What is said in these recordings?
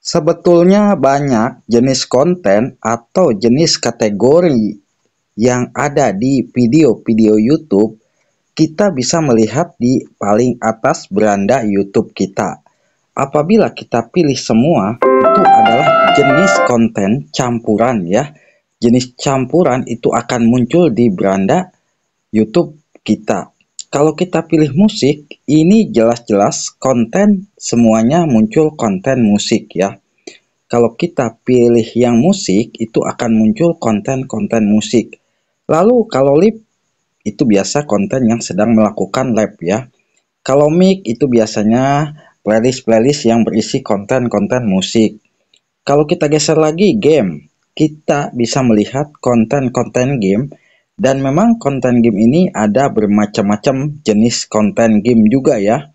Sebetulnya banyak jenis konten atau jenis kategori yang ada di video-video YouTube. Kita bisa melihat di paling atas beranda YouTube kita. Apabila kita pilih semua, itu adalah jenis konten campuran ya. Jenis campuran itu akan muncul di beranda YouTube kita. Kalau kita pilih musik, ini jelas-jelas konten semuanya muncul konten musik ya. Kalau kita pilih yang musik, itu akan muncul konten-konten musik. Lalu kalau lip, itu biasa konten yang sedang melakukan lab ya. Kalau mic, itu biasanya playlist-playlist yang berisi konten-konten musik. Kalau kita geser lagi game, kita bisa melihat konten-konten game. Dan memang konten game ini ada bermacam-macam jenis konten game juga ya.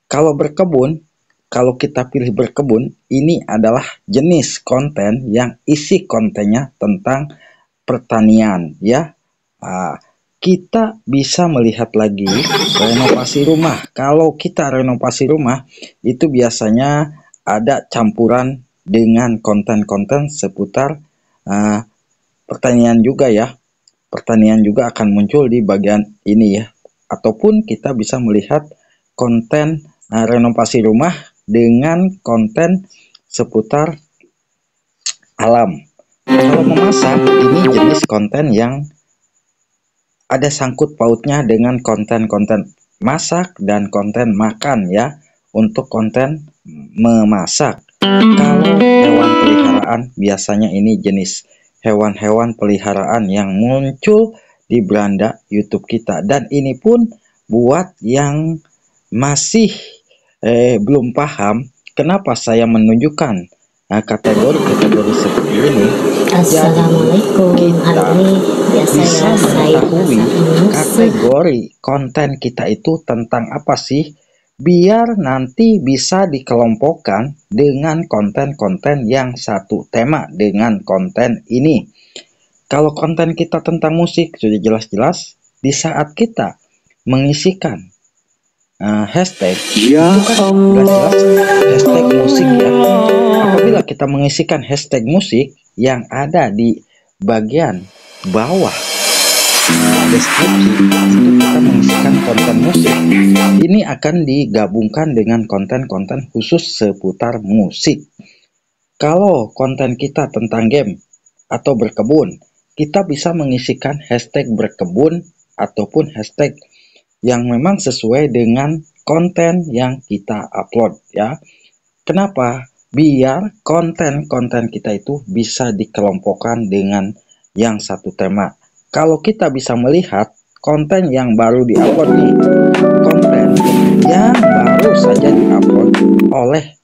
Kalau berkebun, kalau kita pilih berkebun, ini adalah jenis konten yang isi kontennya tentang pertanian ya. Kita bisa melihat lagi renovasi rumah. Kalau kita renovasi rumah, itu biasanya ada campuran dengan konten-konten seputar pertanian juga ya. Pertanian juga akan muncul di bagian ini ya. Ataupun kita bisa melihat konten renovasi rumah dengan konten seputar alam. Kalau memasak, ini jenis konten yang ada sangkut pautnya dengan konten-konten masak dan konten makan ya. Untuk konten memasak. Kalau hewan peliharaan, biasanya ini jenis hewan-hewan peliharaan yang muncul di beranda YouTube kita. Dan ini pun buat yang masih belum paham kenapa saya menunjukkan kategori-kategori seperti ini. Assalamualaikum. Kita Hari ini bisa mengetahui kategori konten kita itu tentang apa sih, biar nanti bisa dikelompokkan dengan konten-konten yang satu tema dengan konten ini. Kalau konten kita tentang musik, sudah jelas-jelas di saat kita mengisikan hashtag, itu kan jelas-jelas hashtag musik ya. Apabila kita mengisikan hashtag musik yang ada di bagian bawah deskripsi, itu kita mengisikan konten musik. Ini akan digabungkan dengan konten-konten khusus seputar musik. Kalau konten kita tentang game atau berkebun, kita bisa mengisikan hashtag berkebun ataupun hashtag yang memang sesuai dengan konten yang kita upload ya. Kenapa? Biar konten-konten kita itu bisa dikelompokkan dengan yang satu tema. Kalau kita bisa melihat konten yang baru diupload nih, konten yang baru saja diupload oleh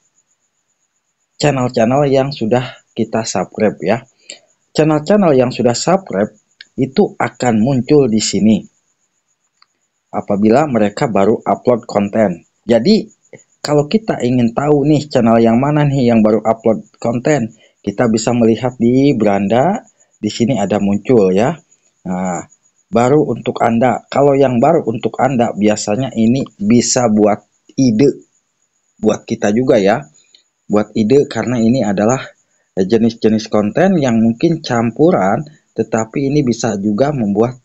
channel-channel yang sudah kita subscribe ya. Channel-channel yang sudah subscribe itu akan muncul di sini apabila mereka baru upload konten. Jadi kalau kita ingin tahu nih channel yang mana nih yang baru upload konten, kita bisa melihat di beranda. Di sini ada muncul ya. Nah, baru untuk Anda. Kalau yang baru untuk Anda, biasanya ini bisa buat ide buat kita juga ya. Buat ide karena ini adalah jenis-jenis konten yang mungkin campuran, tetapi ini bisa juga membuat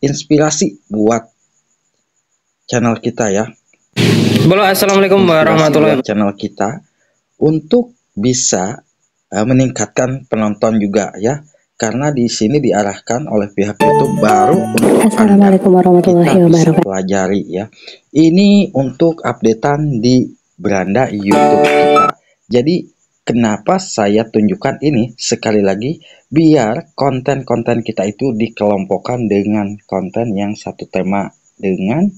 inspirasi buat channel kita ya. Assalamualaikum warahmatullahi wabarakatuh. Channel kita untuk bisa meningkatkan penonton juga ya. Karena di sini diarahkan oleh pihak YouTube baru untuk Assalamualaikum warahmatullahi wabarakatuh. Pelajari ya. Ini untuk updatean di beranda YouTube kita. Jadi kenapa saya tunjukkan ini sekali lagi, biar konten-konten kita itu dikelompokkan dengan konten yang satu tema dengan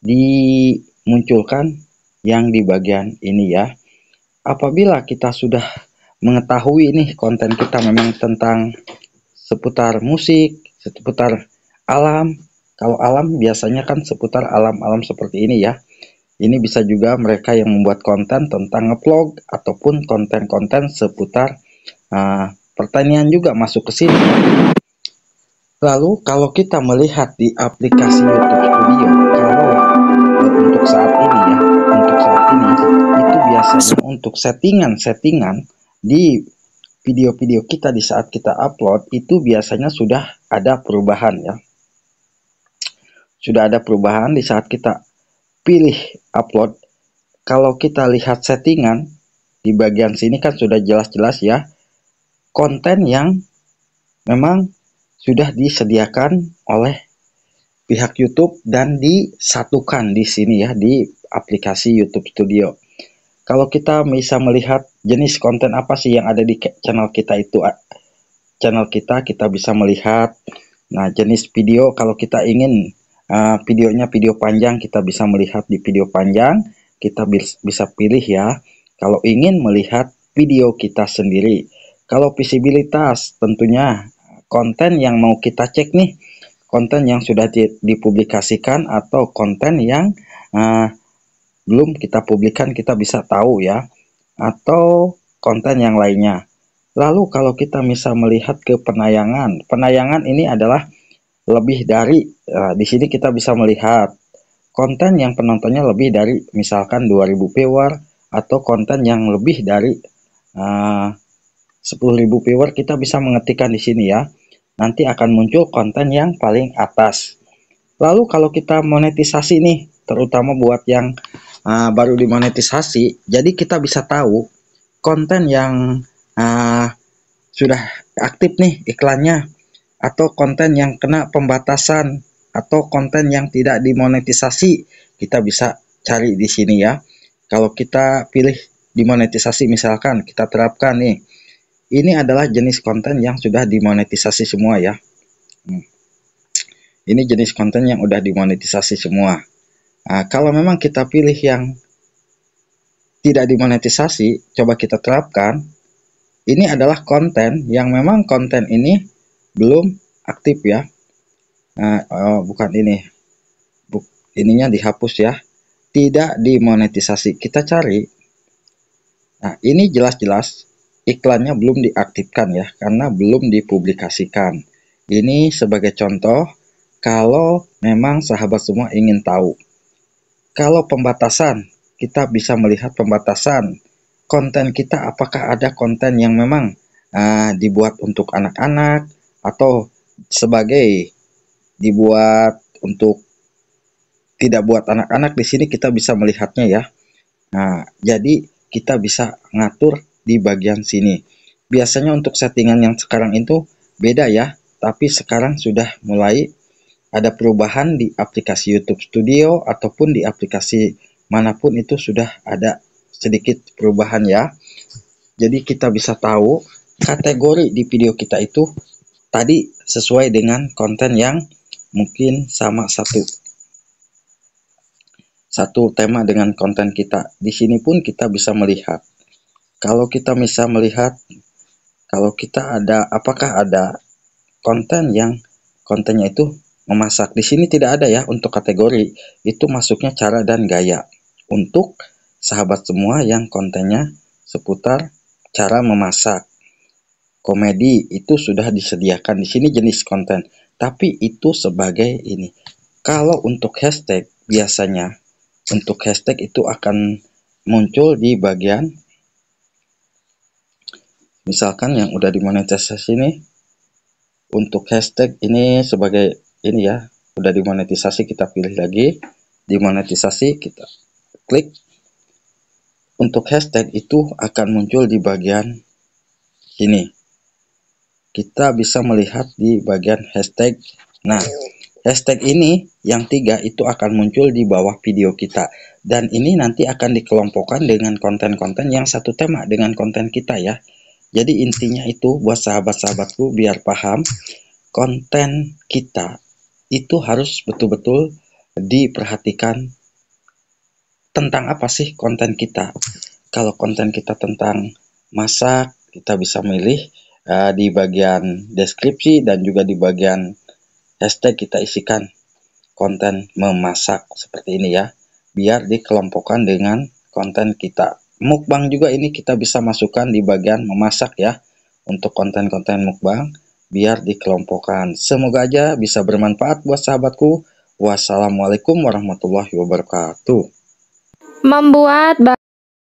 dimunculkan yang di bagian ini ya. Apabila kita sudah mengetahui nih konten kita memang tentang seputar musik, seputar alam. Kalau alam biasanya kan seputar alam-alam seperti ini ya. Ini bisa juga mereka yang membuat konten tentang ngevlog ataupun konten-konten seputar pertanian juga masuk ke sini. Lalu kalau kita melihat di aplikasi YouTube Studio, kalau untuk saat ini ya, itu biasanya untuk settingan-settingan di video-video kita di saat kita upload itu biasanya sudah ada perubahan ya. Sudah ada perubahan di saat kita pilih upload. Kalau kita lihat settingan di bagian sini kan sudah jelas-jelas ya, konten yang memang sudah disediakan oleh pihak YouTube dan disatukan di sini ya di aplikasi YouTube Studio. Kalau kita bisa melihat jenis konten apa sih yang ada di channel kita itu, kita bisa melihat. Nah, jenis video kalau kita ingin videonya video panjang, kita bisa melihat di video panjang, kita bisa pilih ya. Kalau ingin melihat video kita sendiri, kalau visibilitas tentunya konten yang mau kita cek nih, konten yang sudah dipublikasikan atau konten yang belum kita publikkan, kita bisa tahu ya, atau konten yang lainnya. Lalu kalau kita bisa melihat ke penayangan ini adalah lebih dari, di sini kita bisa melihat konten yang penontonnya lebih dari misalkan 2000 viewer, atau konten yang lebih dari 10.000 viewer, kita bisa mengetikkan di sini ya. Nanti akan muncul konten yang paling atas. Lalu kalau kita monetisasi nih, terutama buat yang baru dimonetisasi, jadi kita bisa tahu konten yang sudah aktif nih iklannya, atau konten yang kena pembatasan, atau konten yang tidak dimonetisasi, kita bisa cari di sini ya. Kalau kita pilih dimonetisasi, misalkan kita terapkan nih, ini adalah jenis konten yang sudah dimonetisasi semua ya. Ini jenis konten yang udah dimonetisasi semua. Nah, kalau memang kita pilih yang tidak dimonetisasi, coba kita terapkan. Ini adalah konten yang memang konten ini belum aktif ya. Bukan ini. Ininya dihapus ya. Tidak dimonetisasi. Kita cari. Nah, ini jelas-jelas iklannya belum diaktifkan ya, karena belum dipublikasikan. Ini sebagai contoh, kalau memang sahabat semua ingin tahu. Kalau pembatasan, kita bisa melihat pembatasan konten kita, apakah ada konten yang memang dibuat untuk anak-anak, atau sebagai dibuat untuk tidak buat anak-anak. Di sini kita bisa melihatnya ya. Nah, jadi kita bisa ngatur di bagian sini. Biasanya untuk settingan yang sekarang itu beda ya, tapi sekarang sudah mulai ada perubahan di aplikasi YouTube Studio ataupun di aplikasi manapun, itu sudah ada sedikit perubahan ya. Jadi kita bisa tahu kategori di video kita itu tadi sesuai dengan konten yang mungkin sama satu tema dengan konten kita. Di sini pun kita bisa melihat. Kalau kita bisa melihat, kalau kita ada, apakah ada konten yang kontennya itu memasak. Di sini tidak ada ya untuk kategori, itu masuknya cara dan gaya. Untuk sahabat semua yang kontennya seputar cara memasak, komedi, itu sudah disediakan di sini jenis konten. Tapi itu sebagai ini. Kalau untuk hashtag, biasanya untuk hashtag itu akan muncul di bagian, misalkan yang udah dimonetisasi ini, untuk hashtag ini sebagai ini ya, udah dimonetisasi, kita pilih lagi dimonetisasi, kita klik. Untuk hashtag itu akan muncul di bagian sini. Kita bisa melihat di bagian hashtag. Nah, hashtag ini yang 3 itu akan muncul di bawah video kita, dan ini nanti akan dikelompokkan dengan konten-konten yang satu tema dengan konten kita ya. Jadi intinya itu buat sahabat-sahabatku biar paham, konten kita itu harus betul-betul diperhatikan tentang apa sih konten kita. Kalau konten kita tentang masak, kita bisa milih di bagian deskripsi dan juga di bagian hashtag kita isikan konten memasak seperti ini ya, biar dikelompokkan dengan konten kita. Mukbang juga ini kita bisa masukkan di bagian memasak ya, untuk konten-konten mukbang biar dikelompokkan. Semoga aja bisa bermanfaat buat sahabatku. Wassalamualaikum warahmatullahi wabarakatuh. Membuat